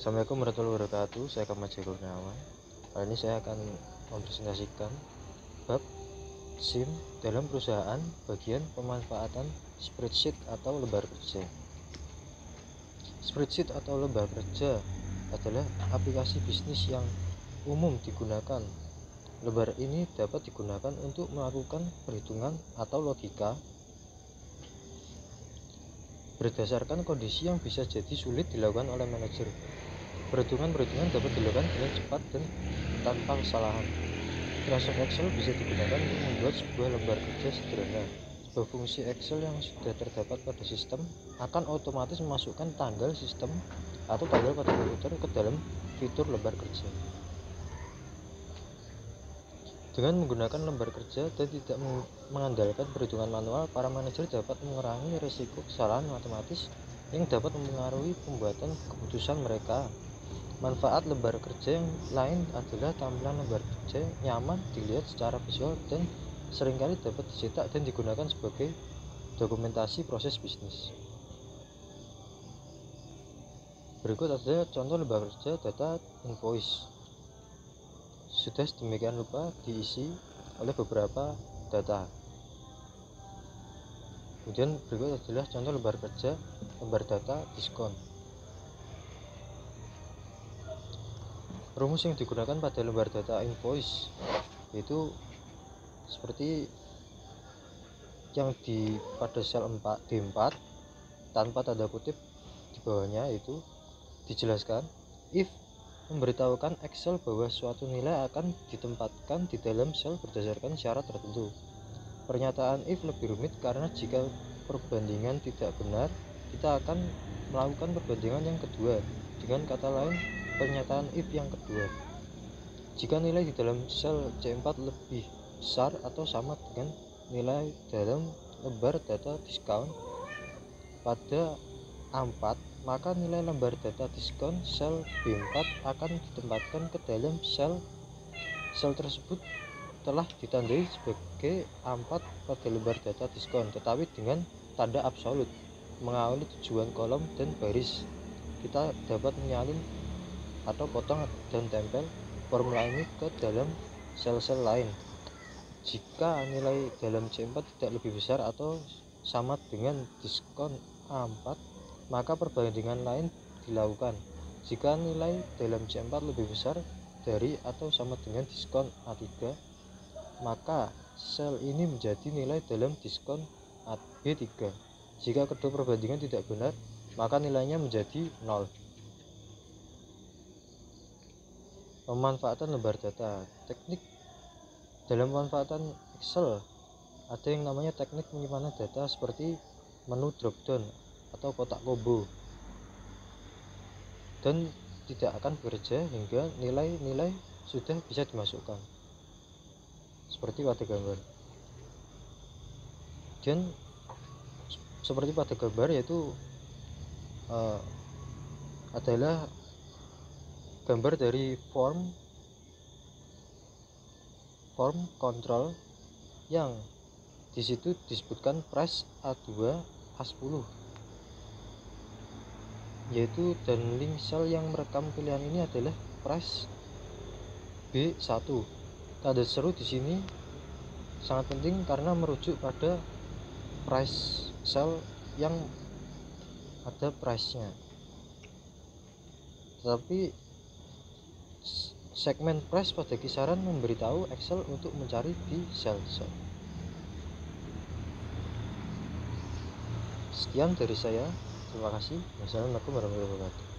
Assalamualaikum warahmatullahi wabarakatuh. Saya Kamal Kurniawan. Kali ini saya akan mempresentasikan bab SIM dalam perusahaan bagian pemanfaatan spreadsheet atau lembar kerja. Spreadsheet atau lembar kerja adalah aplikasi bisnis yang umum digunakan. Lembar ini dapat digunakan untuk melakukan perhitungan atau logika berdasarkan kondisi yang bisa jadi sulit dilakukan oleh manajer. Perhitungan dapat dilakukan dengan cepat dan tanpa kesalahan. Transaksi Excel bisa digunakan untuk membuat sebuah lembar kerja sederhana. Sebuah fungsi Excel yang sudah terdapat pada sistem akan otomatis memasukkan tanggal sistem atau tanggal pada komputer ke dalam fitur lembar kerja. Dengan menggunakan lembar kerja dan tidak mengandalkan perhitungan manual, para manajer dapat mengurangi risiko kesalahan matematis yang dapat mempengaruhi pembuatan keputusan mereka. Manfaat lembar kerja yang lain adalah tampilan lembar kerja nyaman dilihat secara visual dan seringkali dapat dicetak dan digunakan sebagai dokumentasi proses bisnis. Berikut adalah contoh lembar kerja data invoice. Sudah sedemikian rupa diisi oleh beberapa data. Kemudian berikut adalah contoh lembar kerja lembar data diskon. Rumus yang digunakan pada lembar data invoice yaitu seperti yang pada sel 4 D4 tanpa tanda kutip di bawahnya, itu dijelaskan if memberitahukan Excel bahwa suatu nilai akan ditempatkan di dalam sel berdasarkan syarat tertentu. Pernyataan if lebih rumit karena jika perbandingan tidak benar, kita akan melakukan perbandingan yang kedua. Dengan kata lain, pernyataan if yang kedua, jika nilai di dalam sel C4 lebih besar atau sama dengan nilai dalam lembar data diskon pada A4, maka nilai lembar data diskon sel B4 akan ditempatkan ke dalam sel tersebut telah ditandai sebagai A4 pada lembar data diskon, tetapi dengan tanda absolut mengawali tujuan kolom dan baris. Kita dapat menyalin atau potong dan tempel formula ini ke dalam sel-sel lain. Jika nilai dalam C4 tidak lebih besar atau sama dengan diskon A4, maka perbandingan lain dilakukan. Jika nilai dalam C4 lebih besar dari atau sama dengan diskon A3, maka sel ini menjadi nilai dalam diskon B3. Jika kedua perbandingan tidak benar, maka nilainya menjadi 0. Pemanfaatan lembar data. Teknik dalam pemanfaatan Excel ada yang namanya teknik penyimpanan data seperti menu dropdown atau kotak combo, dan tidak akan bekerja hingga nilai-nilai sudah bisa dimasukkan seperti pada gambar. Dan seperti pada gambar yaitu adalah gambar dari form control yang disitu disebutkan price A2 A10, yaitu dan link sel yang merekam pilihan ini adalah price B1. Tanda seru di sini sangat penting karena merujuk pada price sel yang ada price-nya, tetapi segmen price pada kisaran memberitahu Excel untuk mencari di sel-sel. Sekian dari saya, terima kasih. Wassalamualaikum warahmatullahi wabarakatuh.